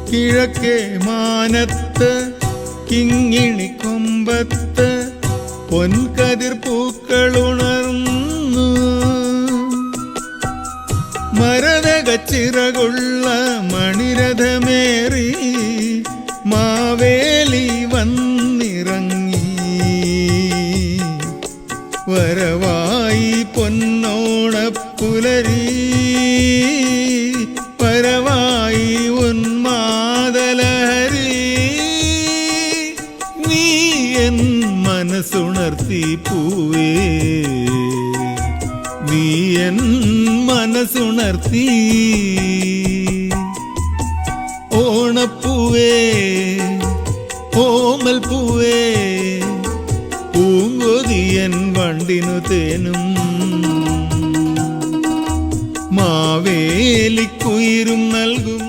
കിഴക്കേ മാനത്ത് കിങ്ങിണി കൊമ്പത്ത് പൊൻകതിർ പൂക്കളുണർന്നു. മരതകച്ചിറകുള്ള മണിരഥമേറി മാവേലി വന്നിറങ്ങി. വരവായി പൊന്നോണപ്പുലരി, പരവായി ഉന്മാദലഹരി. നീ എൻ മനസ്സുണർത്തി പൂവേ, നീ എൻ മനസ്സുണർത്തി. ഓണപ്പൂവേ ഓമൽ പൂവേ, പൂങ്കൊതിയൻ വണ്ടിനു തേനും മാവേലിക്കുയിരും നൽകും.